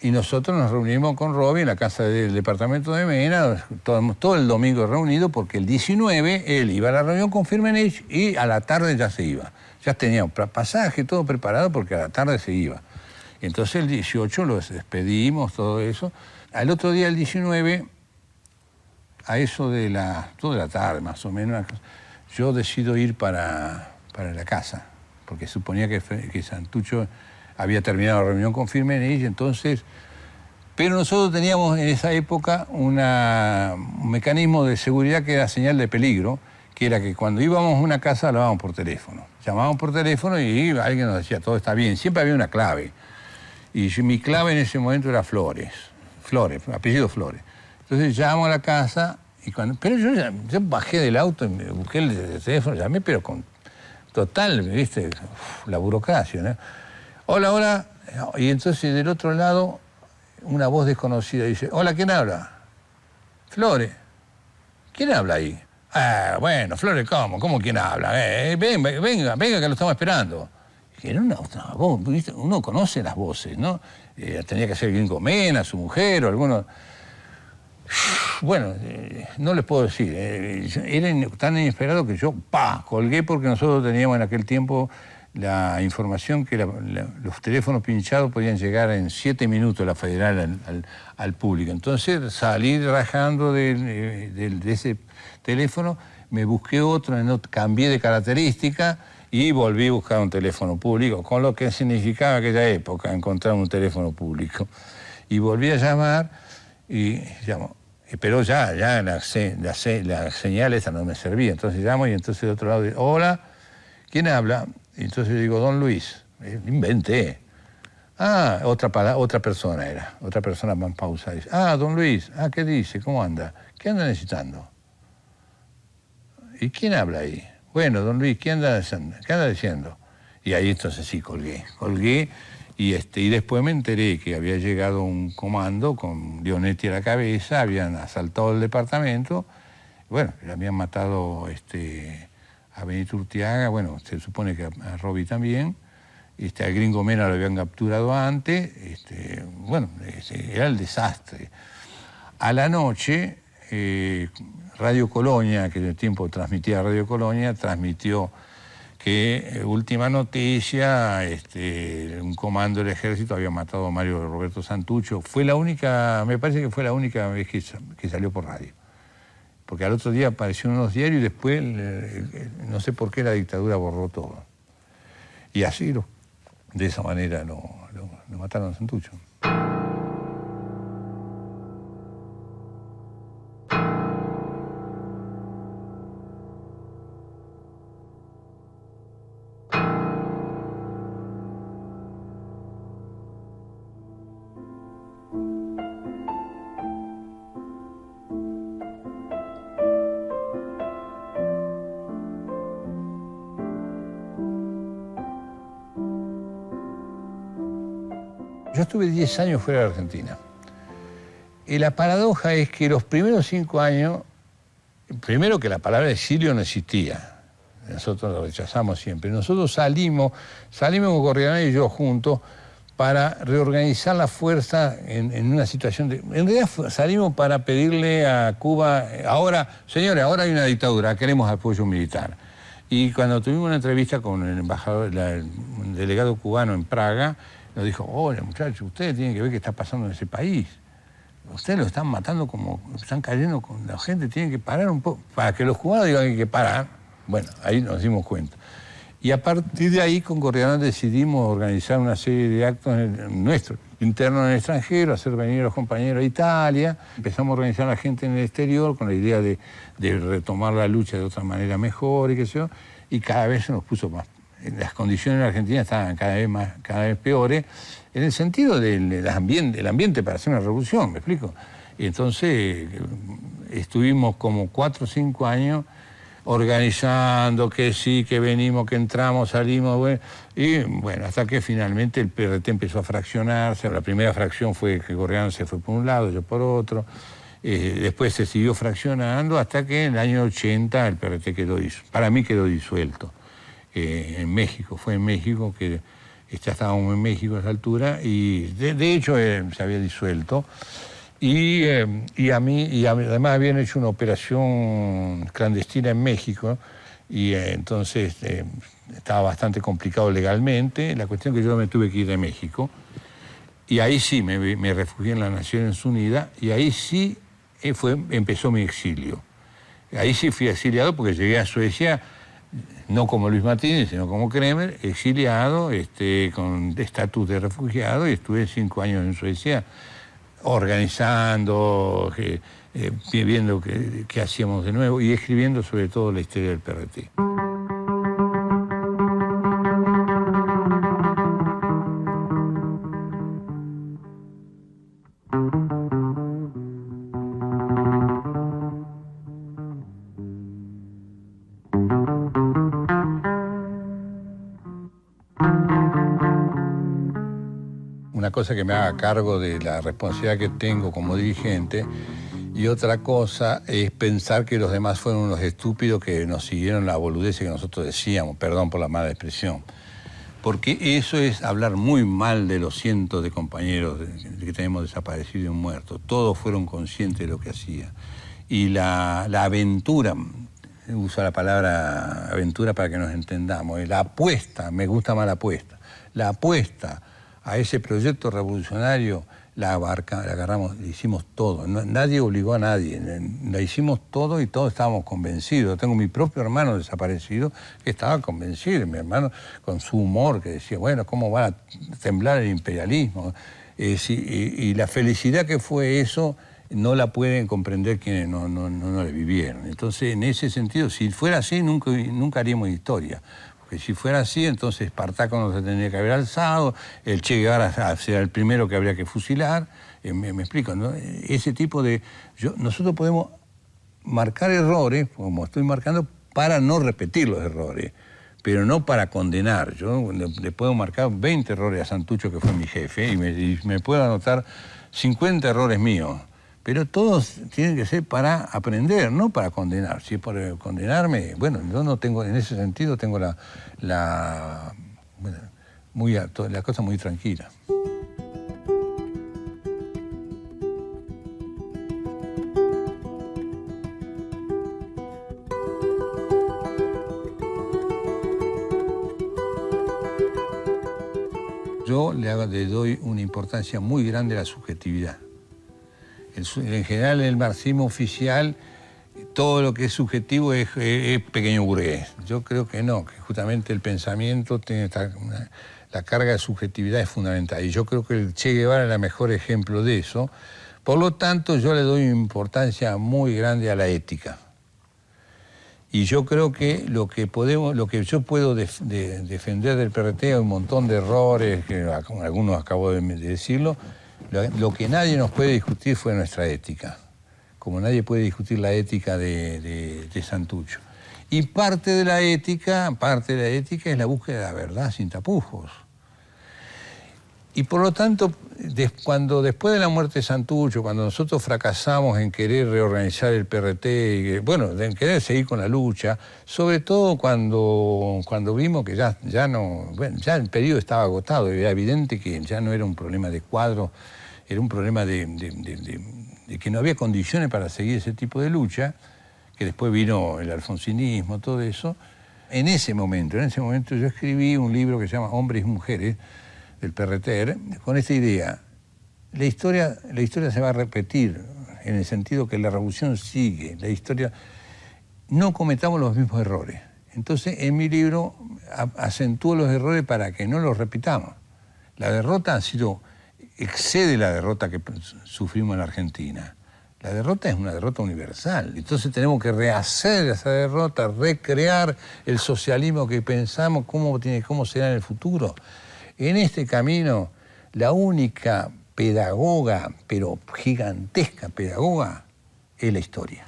y nosotros nos reunimos con Roby en la casa del departamento de Mena, todo el domingo reunido, porque el 19 él iba a la reunión con Firmenich y a la tarde ya se iba. Ya teníamos pasaje, todo preparado, porque a la tarde se iba. Entonces el 18 los despedimos, todo eso. Al otro día, el 19, a eso de toda la tarde más o menos, yo decido ir para la casa, porque suponía que Santucho había terminado la reunión con Firmenich, entonces... Pero nosotros teníamos en esa época un mecanismo de seguridad que era señal de peligro, que era que cuando íbamos a una casa hablábamos por teléfono. Llamábamos por teléfono y alguien nos decía, todo está bien. Siempre había una clave. Y mi clave en ese momento era Flores, apellido Flores. Entonces llamo a la casa... Pero yo bajé del auto y me busqué el teléfono, llamé, pero con total, ¿viste? La burocracia, ¿no? Hola. Y entonces del otro lado, una voz desconocida dice, hola, ¿quién habla? Flores. ¿Quién habla ahí? Ah, bueno, Flores, ¿cómo quién habla? Venga, que lo estamos esperando. Y era una voz, ¿viste? Uno conoce las voces, ¿no? Tenía que ser Gringo Mena, su mujer o alguno... Bueno, no les puedo decir, era tan inesperado que yo colgué, porque nosotros teníamos en aquel tiempo la información que los teléfonos pinchados podían llegar en 7 minutos la federal al público. Entonces salí rajando de ese teléfono, me busqué otro, cambié de característica y volví a buscar un teléfono público, con lo que significaba aquella época encontrar un teléfono público. Y volví a llamar y llamo. Pero ya la señal esa no me servía. Entonces llamo y entonces de otro lado digo, hola, ¿quién habla? Y entonces le digo, don Luis. Inventé. Ah, otra persona era. Otra persona más pausa. Dice, ah, don Luis. Ah, ¿qué dice? ¿Cómo anda? ¿Qué anda necesitando? ¿Y quién habla ahí? Bueno, don Luis, ¿qué anda diciendo? Y ahí entonces sí colgué. Y después me enteré que había llegado un comando con Leonetti a la cabeza, habían asaltado el departamento, bueno, le habían matado a Benito Urtiaga, bueno, se supone que a Robi también, a Gringo Mena lo habían capturado antes, era el desastre. A la noche, Radio Colonia, que en el tiempo transmitía Radio Colonia, transmitió que última noticia, un comando del ejército había matado a Mario Roberto Santucho. Fue la única, me parece que fue la única vez que salió por radio. Porque al otro día apareció en unos diarios y después, no sé por qué, la dictadura borró todo. Y así, de esa manera, lo mataron a Santucho. Yo estuve 10 años fuera de Argentina. Y la paradoja es que los primeros 5 años, primero que la palabra exilio no existía. Nosotros lo rechazamos siempre. Nosotros salimos con Corriarán y yo juntos para reorganizar la fuerza en una situación de... En realidad salimos para pedirle a Cuba, ahora, señores, ahora hay una dictadura, queremos apoyo militar. Y cuando tuvimos una entrevista con el embajador, el delegado cubano en Praga, nos dijo, oye, muchachos, ustedes tienen que ver qué está pasando en ese país. Ustedes lo están matando como están cayendo con la gente, tienen que parar un poco. Para que los cubanos digan que hay que parar, bueno, ahí nos dimos cuenta. Y a partir de ahí, con Corriarán decidimos organizar una serie de actos internos en el extranjero, hacer venir a los compañeros a Italia. Empezamos a organizar a la gente en el exterior con la idea de retomar la lucha de otra manera mejor y qué sé yo. Y cada vez se nos puso más. Las condiciones en Argentina estaban cada vez peores, en el sentido del ambiente para hacer una revolución, ¿me explico? Y entonces estuvimos como 4 o 5 años organizando que sí, que venimos, que entramos, salimos, bueno, y bueno, hasta que finalmente el PRT empezó a fraccionarse. La primera fracción fue que Corriarán se fue por un lado, yo por otro. Después se siguió fraccionando hasta que en el año 80 el PRT para mí quedó disuelto. En México, fue en México que ya estábamos en México a esa altura y de hecho se había disuelto y además habían hecho una operación clandestina en México y entonces estaba bastante complicado legalmente. La cuestión que yo me tuve que ir de México y ahí sí me refugié en las Naciones Unidas y ahí sí empezó mi exilio. Ahí sí fui exiliado porque llegué a Suecia no como Luis Martínez, sino como Kremer, exiliado, con estatus de refugiado, y estuve 5 años en Suecia organizando, viendo qué hacíamos de nuevo y escribiendo sobre todo la historia del PRT. Una cosa que me haga cargo de la responsabilidad que tengo como dirigente y otra cosa es pensar que los demás fueron unos estúpidos que nos siguieron la boludez que nosotros decíamos, perdón por la mala expresión. Porque eso es hablar muy mal de los cientos de compañeros que tenemos desaparecidos y muertos. Todos fueron conscientes de lo que hacían. Y la aventura, uso la palabra aventura para que nos entendamos, la apuesta, me gusta más la apuesta a ese proyecto revolucionario la agarramos, la hicimos todo. Nadie obligó a nadie, la hicimos todo y todos estábamos convencidos. Tengo mi propio hermano desaparecido que estaba convencido, mi hermano con su humor que decía, bueno, ¿cómo va a temblar el imperialismo? Y la felicidad que fue eso no la pueden comprender quienes no la vivieron. Entonces, en ese sentido, si fuera así, nunca haríamos historia. porque si fuera así, entonces Espartaco no se tendría que haber alzado, el Che Guevara será el primero que habría que fusilar, me explico, ¿no? Ese tipo de... nosotros podemos marcar errores, como estoy marcando, para no repetir los errores, pero no para condenar. Yo le puedo marcar 20 errores a Santucho, que fue mi jefe, y me puedo anotar 50 errores míos. Pero todos tienen que ser para aprender, no para condenar. Si es para condenarme, bueno, yo no tengo, en ese sentido tengo la cosa muy tranquila. Yo le doy una importancia muy grande a la subjetividad. En general, en el marxismo oficial, todo lo que es subjetivo es pequeño burgués. Yo creo que no, que justamente el pensamiento tiene la carga de subjetividad es fundamental. Y yo creo que el Che Guevara es el mejor ejemplo de eso. Por lo tanto, yo le doy importancia muy grande a la ética. Y yo creo que lo que yo puedo defender del PRT, hay un montón de errores, que algunos acabo de decirlo. Lo que nadie nos puede discutir fue nuestra ética, como nadie puede discutir la ética de Santucho. Y parte de la ética es la búsqueda de la verdad sin tapujos. Y por lo tanto, después de la muerte de Santucho, cuando nosotros fracasamos en querer reorganizar el PRT, en querer seguir con la lucha, sobre todo cuando vimos que ya el periodo estaba agotado, era evidente que ya no era un problema de cuadro, era un problema de que no había condiciones para seguir ese tipo de lucha, que después vino el alfonsinismo, todo eso. En ese momento yo escribí un libro que se llama Hombres y Mujeres, del PRT, con esta idea. La historia se va a repetir, en el sentido que la revolución sigue, la historia... No cometamos los mismos errores. Entonces, en mi libro acentúo los errores para que no los repitamos. La derrota excede la derrota que sufrimos en la Argentina. La derrota es una derrota universal. Entonces tenemos que rehacer esa derrota, recrear el socialismo que pensamos, cómo será en el futuro. En este camino, la única pedagoga, pero gigantesca pedagoga, es la historia.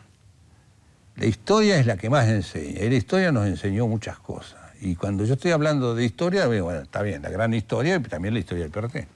La historia es la que más enseña. Y la historia nos enseñó muchas cosas. Y cuando yo estoy hablando de historia, bueno, está bien, la gran historia y también la historia del PRT.